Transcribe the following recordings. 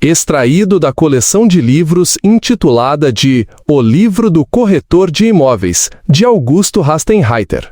extraído da coleção de livros intitulada de O Livro do Corretor de Imóveis, de Augusto Rastenreiter.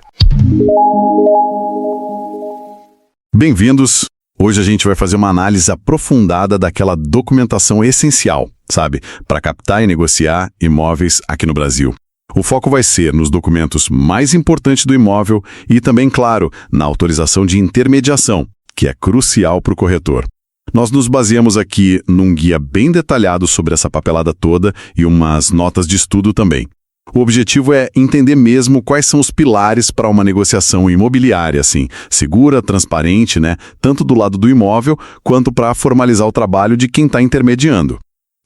Bem-vindos! Hoje a gente vai fazer uma análise aprofundada daquela documentação essencial, sabe, para captar e negociar imóveis aqui no Brasil. O foco vai ser nos documentos mais importantes do imóvel e também, claro, na autorização de intermediação, que é crucial para o corretor. Nós nos baseamos aqui num guia bem detalhado sobre essa papelada toda e umas notas de estudo também. O objetivo é entender mesmo quais são os pilares para uma negociação imobiliária, assim, segura, transparente, né? Tanto do lado do imóvel, quanto para formalizar o trabalho de quem está intermediando.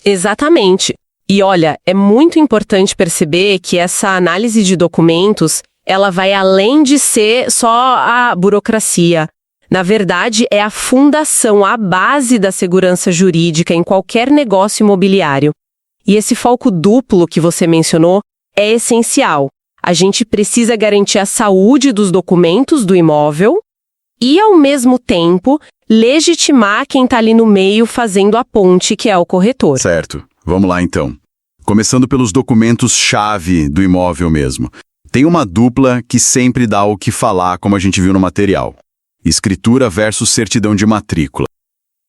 Exatamente. E olha, é muito importante perceber que essa análise de documentos, ela vai além de ser só a burocracia. Na verdade, é a fundação, a base da segurança jurídica em qualquer negócio imobiliário. E esse foco duplo que você mencionou é essencial. A gente precisa garantir a saúde dos documentos do imóvel e, ao mesmo tempo, legitimar quem está ali no meio fazendo a ponte, que é o corretor. Certo. Vamos lá, então. Começando pelos documentos-chave do imóvel mesmo. Tem uma dupla que sempre dá o que falar, como a gente viu no material. Escritura versus certidão de matrícula.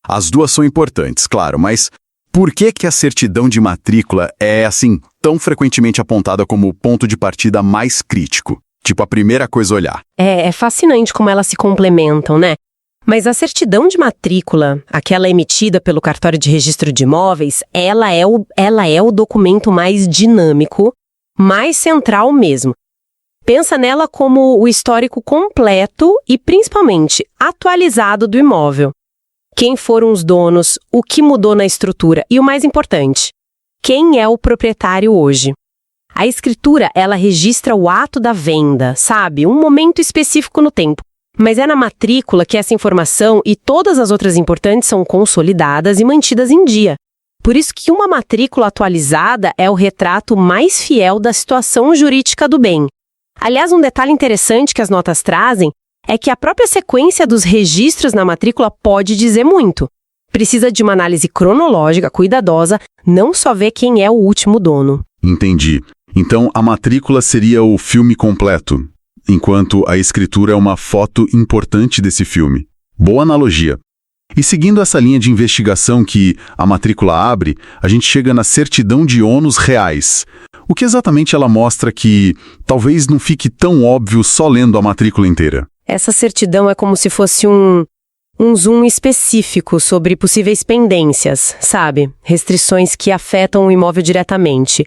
As duas são importantes, claro, mas por que a certidão de matrícula é, assim, tão frequentemente apontada como o ponto de partida mais crítico? Tipo, a primeira coisa a olhar. É fascinante como elas se complementam, né? Mas a certidão de matrícula, aquela emitida pelo cartório de registro de imóveis, ela é o documento mais dinâmico, mais central mesmo. Pensa nela como o histórico completo e, principalmente, atualizado do imóvel. Quem foram os donos, o que mudou na estrutura e, o mais importante, quem é o proprietário hoje. A escritura, ela registra o ato da venda, sabe? Um momento específico no tempo. Mas é na matrícula que essa informação e todas as outras importantes são consolidadas e mantidas em dia. Por isso que uma matrícula atualizada é o retrato mais fiel da situação jurídica do bem. Aliás, um detalhe interessante que as notas trazem é que a própria sequência dos registros na matrícula pode dizer muito. Precisa de uma análise cronológica, cuidadosa, não só ver quem é o último dono. Entendi. Então, a matrícula seria o filme completo, enquanto a escritura é uma foto importante desse filme. Boa analogia. E seguindo essa linha de investigação que a matrícula abre, a gente chega na certidão de ônus reais. O que exatamente ela mostra que talvez não fique tão óbvio só lendo a matrícula inteira? Essa certidão é como se fosse um zoom específico sobre possíveis pendências, sabe? Restrições que afetam o imóvel diretamente.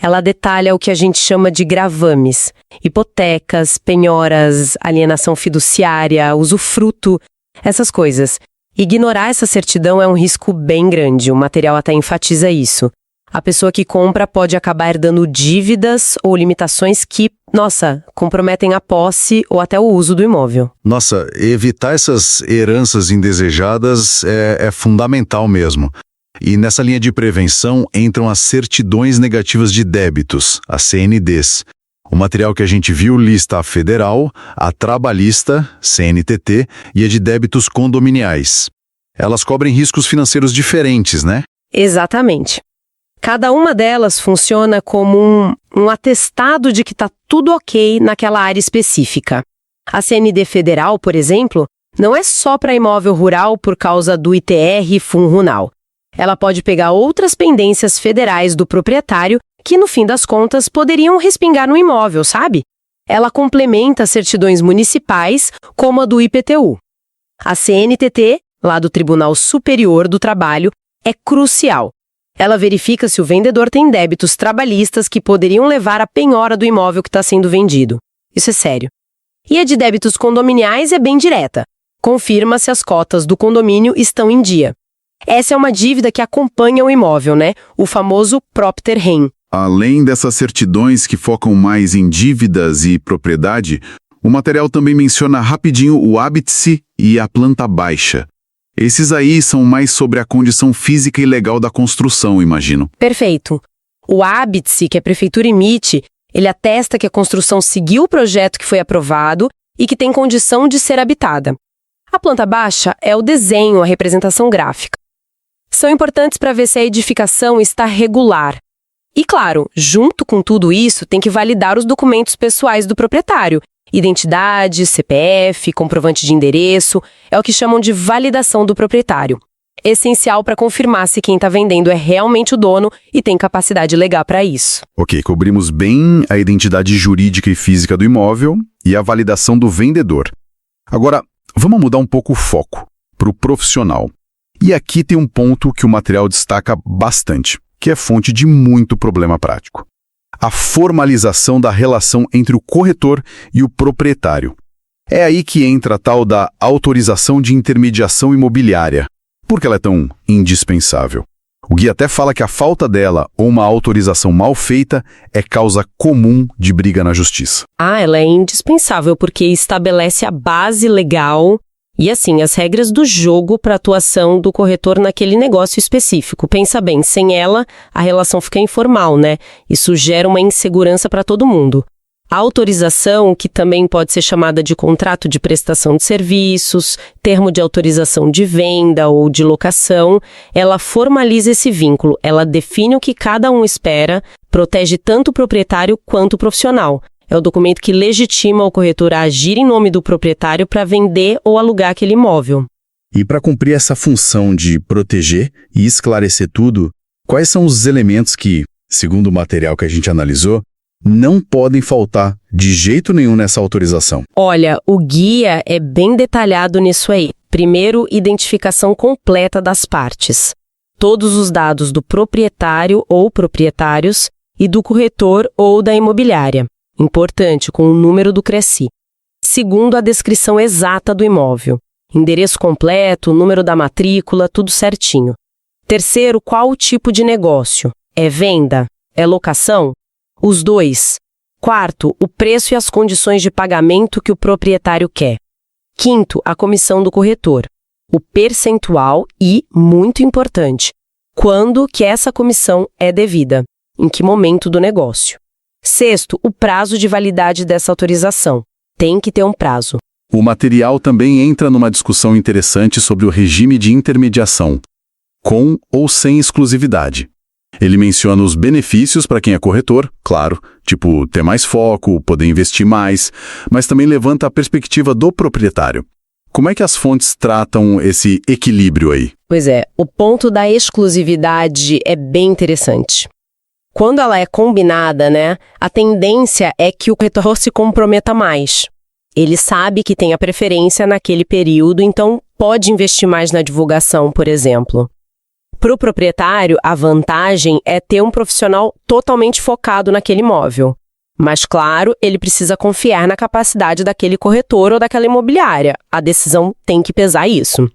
Ela detalha o que a gente chama de gravames, hipotecas, penhoras, alienação fiduciária, usufruto, essas coisas. Ignorar essa certidão é um risco bem grande, o material até enfatiza isso. A pessoa que compra pode acabar herdando dívidas ou limitações que, comprometem a posse ou até o uso do imóvel. Nossa, evitar essas heranças indesejadas é fundamental mesmo. E nessa linha de prevenção entram as certidões negativas de débitos, as CNDs. O material que a gente viu lista a federal, a trabalhista, CNTT, e a de débitos condominiais. Elas cobrem riscos financeiros diferentes, né? Exatamente. Cada uma delas funciona como um atestado de que está tudo ok naquela área específica. A CND federal, por exemplo, não é só para imóvel rural por causa do ITR e FUN-RUNAL. Ela pode pegar outras pendências federais do proprietário que, no fim das contas, poderiam respingar no imóvel, sabe? Ela complementa certidões municipais, como a do IPTU. A CNTT, lá do Tribunal Superior do Trabalho, é crucial. Ela verifica se o vendedor tem débitos trabalhistas que poderiam levar à penhora do imóvel que está sendo vendido. Isso é sério. E a de débitos condominiais é bem direta. Confirma se as cotas do condomínio estão em dia. Essa é uma dívida que acompanha o imóvel, né? O famoso propter rem. Além dessas certidões que focam mais em dívidas e propriedade, o material também menciona rapidinho o hábice e a planta baixa. Esses aí são mais sobre a condição física e legal da construção, imagino. Perfeito. O hábice que a prefeitura emite, ele atesta que a construção seguiu o projeto que foi aprovado e que tem condição de ser habitada. A planta baixa é o desenho, a representação gráfica. São importantes para ver se a edificação está regular. E claro, junto com tudo isso, tem que validar os documentos pessoais do proprietário. Identidade, CPF, comprovante de endereço, é o que chamam de validação do proprietário. Essencial para confirmar se quem está vendendo é realmente o dono e tem capacidade legal para isso. Ok, cobrimos bem a identidade jurídica e física do imóvel e a validação do vendedor. Agora, vamos mudar um pouco o foco para o profissional. E aqui tem um ponto que o material destaca bastante, que é fonte de muito problema prático. A formalização da relação entre o corretor e o proprietário. É aí que entra a tal da autorização de intermediação imobiliária. Por que ela é tão indispensável? O guia até fala que a falta dela ou uma autorização mal feita é causa comum de briga na justiça. Ela é indispensável porque estabelece a base legal e, assim, as regras do jogo para a atuação do corretor naquele negócio específico. Pensa bem, sem ela, a relação fica informal, né? Isso gera uma insegurança para todo mundo. A autorização, que também pode ser chamada de contrato de prestação de serviços, termo de autorização de venda ou de locação, ela formaliza esse vínculo, ela define o que cada um espera, protege tanto o proprietário quanto o profissional. É o documento que legitima o corretor a agir em nome do proprietário para vender ou alugar aquele imóvel. E para cumprir essa função de proteger e esclarecer tudo, quais são os elementos que, segundo o material que a gente analisou, não podem faltar de jeito nenhum nessa autorização? Olha, o guia é bem detalhado nisso aí. Primeiro, identificação completa das partes. Todos os dados do proprietário ou proprietários e do corretor ou da imobiliária. Importante, com o número do CRECI. Segundo, a descrição exata do imóvel. Endereço completo, número da matrícula, tudo certinho. Terceiro, qual o tipo de negócio? É venda? É locação? Os dois. Quarto, o preço e as condições de pagamento que o proprietário quer. Quinto, a comissão do corretor. O percentual e, muito importante, quando que essa comissão é devida, em que momento do negócio. Sexto, o prazo de validade dessa autorização. Tem que ter um prazo. O material também entra numa discussão interessante sobre o regime de intermediação, com ou sem exclusividade. Ele menciona os benefícios para quem é corretor, claro, tipo ter mais foco, poder investir mais, mas também levanta a perspectiva do proprietário. Como é que as fontes tratam esse equilíbrio aí? Pois é, o ponto da exclusividade é bem interessante. Quando ela é combinada, né, a tendência é que o corretor se comprometa mais. Ele sabe que tem a preferência naquele período, então pode investir mais na divulgação, por exemplo. Para o proprietário, a vantagem é ter um profissional totalmente focado naquele imóvel. Mas, claro, ele precisa confiar na capacidade daquele corretor ou daquela imobiliária. A decisão tem que pesar isso.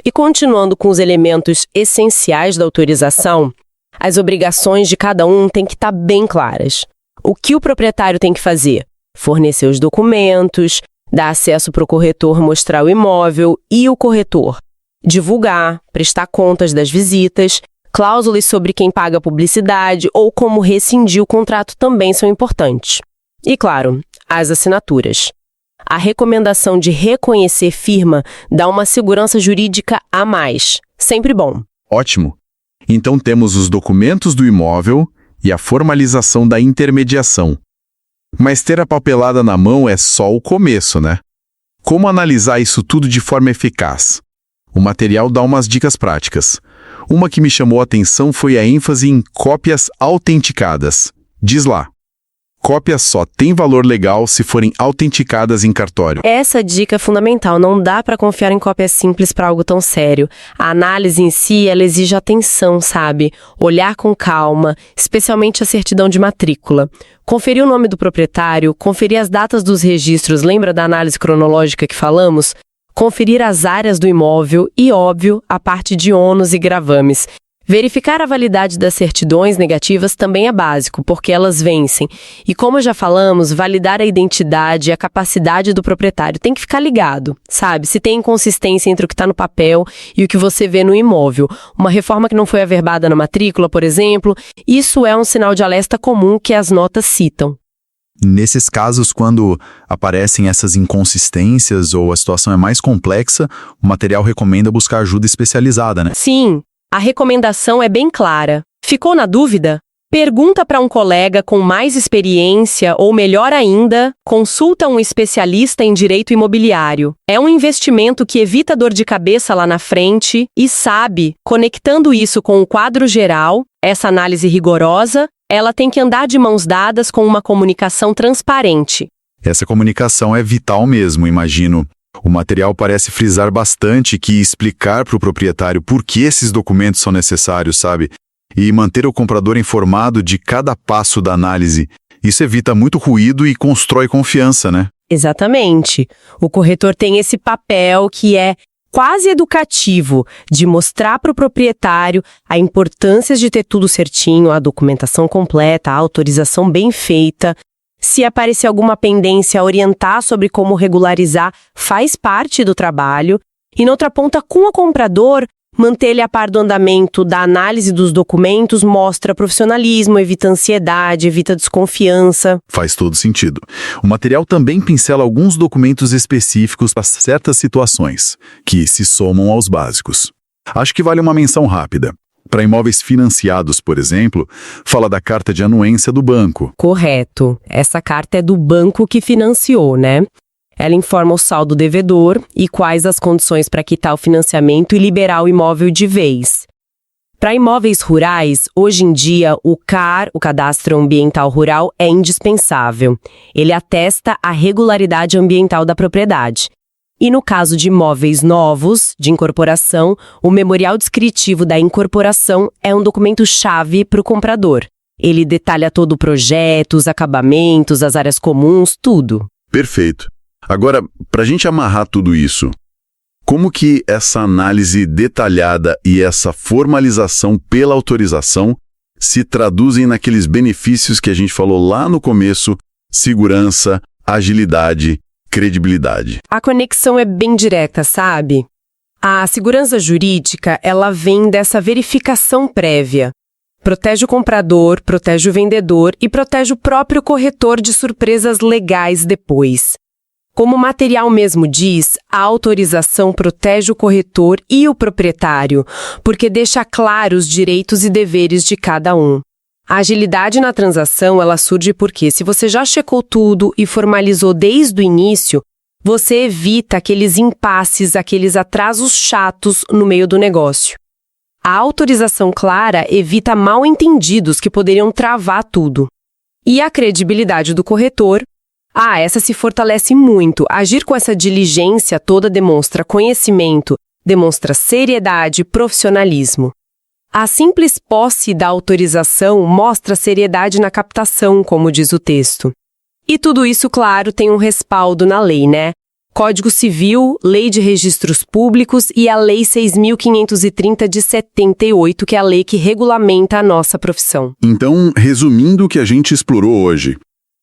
E continuando com os elementos essenciais da autorização, as obrigações de cada um têm que estar bem claras. O que o proprietário tem que fazer? Fornecer os documentos, dar acesso para o corretor mostrar o imóvel e o corretor. Divulgar, prestar contas das visitas, cláusulas sobre quem paga publicidade ou como rescindir o contrato também são importantes. E, claro, as assinaturas. A recomendação de reconhecer firma dá uma segurança jurídica a mais. Sempre bom. Ótimo. Então temos os documentos do imóvel e a formalização da intermediação. Mas ter a papelada na mão é só o começo, né? Como analisar isso tudo de forma eficaz? O material dá umas dicas práticas. Uma que me chamou a atenção foi a ênfase em cópias autenticadas. Diz lá: cópias só têm valor legal se forem autenticadas em cartório. Essa dica é fundamental, não dá para confiar em cópias simples para algo tão sério. A análise em si, ela exige atenção, sabe? Olhar com calma, especialmente a certidão de matrícula. Conferir o nome do proprietário, conferir as datas dos registros, lembra da análise cronológica que falamos? Conferir as áreas do imóvel e, óbvio, a parte de ônus e gravames. Verificar a validade das certidões negativas também é básico, porque elas vencem. E como já falamos, validar a identidade e a capacidade do proprietário tem que ficar ligado, sabe? Se tem inconsistência entre o que está no papel e o que você vê no imóvel. Uma reforma que não foi averbada na matrícula, por exemplo, isso é um sinal de alerta comum que as notas citam. Nesses casos, quando aparecem essas inconsistências ou a situação é mais complexa, o material recomenda buscar ajuda especializada, né? Sim. A recomendação é bem clara. Ficou na dúvida? Pergunta para um colega com mais experiência ou, melhor ainda, consulta um especialista em direito imobiliário. É um investimento que evita dor de cabeça lá na frente e sabe, conectando isso com o quadro geral, essa análise rigorosa, ela tem que andar de mãos dadas com uma comunicação transparente. Essa comunicação é vital mesmo, imagino. O material parece frisar bastante que explicar para o proprietário por que esses documentos são necessários, sabe? E manter o comprador informado de cada passo da análise. Isso evita muito ruído e constrói confiança, né? Exatamente. O corretor tem esse papel que é quase educativo, de mostrar para o proprietário a importância de ter tudo certinho, a documentação completa, a autorização bem feita. Se aparecer alguma pendência, orientar sobre como regularizar faz parte do trabalho. E, na outra ponta, com o comprador, manter ele a par do andamento da análise dos documentos mostra profissionalismo, evita ansiedade, evita desconfiança. Faz todo sentido. O material também pincela alguns documentos específicos para certas situações, que se somam aos básicos. Acho que vale uma menção rápida. Para imóveis financiados, por exemplo, fala da carta de anuência do banco. Correto. Essa carta é do banco que financiou, né? Ela informa o saldo devedor e quais as condições para quitar o financiamento e liberar o imóvel de vez. Para imóveis rurais, hoje em dia, o CAR, o Cadastro Ambiental Rural, é indispensável. Ele atesta a regularidade ambiental da propriedade. E no caso de imóveis novos, de incorporação, o memorial descritivo da incorporação é um documento-chave para o comprador. Ele detalha todo o projeto, os acabamentos, as áreas comuns, tudo. Perfeito. Agora, para a gente amarrar tudo isso, como que essa análise detalhada e essa formalização pela autorização se traduzem naqueles benefícios que a gente falou lá no começo: segurança, agilidade, credibilidade? A conexão é bem direta, sabe? A segurança jurídica, ela vem dessa verificação prévia. Protege o comprador, protege o vendedor e protege o próprio corretor de surpresas legais depois. Como o material mesmo diz, a autorização protege o corretor e o proprietário, porque deixa claro os direitos e deveres de cada um. A agilidade na transação, ela surge porque, se você já checou tudo e formalizou desde o início, você evita aqueles impasses, aqueles atrasos chatos no meio do negócio. A autorização clara evita mal-entendidos que poderiam travar tudo. E a credibilidade do corretor, essa se fortalece muito. Agir com essa diligência toda demonstra conhecimento, demonstra seriedade e profissionalismo. A simples posse da autorização mostra seriedade na captação, como diz o texto. E tudo isso, claro, tem um respaldo na lei, né? Código Civil, Lei de Registros Públicos e a Lei 6.530 de 78, que é a lei que regulamenta a nossa profissão. Então, resumindo o que a gente explorou hoje,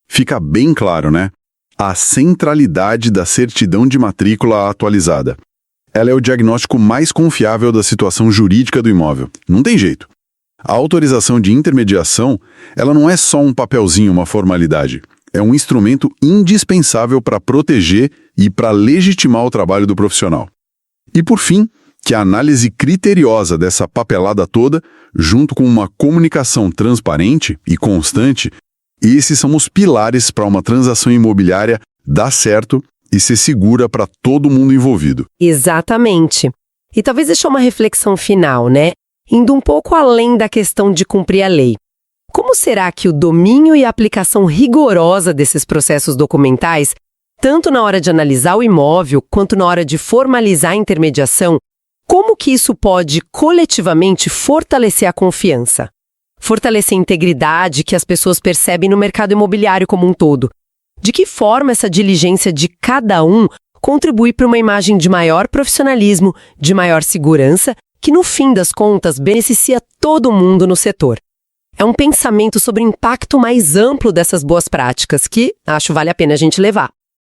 fica bem claro, né? A centralidade da certidão de matrícula atualizada. Ela é o diagnóstico mais confiável da situação jurídica do imóvel. Não tem jeito. A autorização de intermediação, ela não é só um papelzinho, uma formalidade. É um instrumento indispensável para proteger e para legitimar o trabalho do profissional. E, por fim, que a análise criteriosa dessa papelada toda, junto com uma comunicação transparente e constante, esses são os pilares para uma transação imobiliária dar certo e ser segura para todo mundo envolvido. Exatamente. E talvez deixar uma reflexão final, né? Indo um pouco além da questão de cumprir a lei. Como será que o domínio e a aplicação rigorosa desses processos documentais, tanto na hora de analisar o imóvel, quanto na hora de formalizar a intermediação, como que isso pode coletivamente fortalecer a confiança? Fortalecer a integridade que as pessoas percebem no mercado imobiliário como um todo? De que forma essa diligência de cada um contribui para uma imagem de maior profissionalismo, de maior segurança, que no fim das contas beneficia todo mundo no setor? É um pensamento sobre o impacto mais amplo dessas boas práticas que acho vale a pena a gente levar.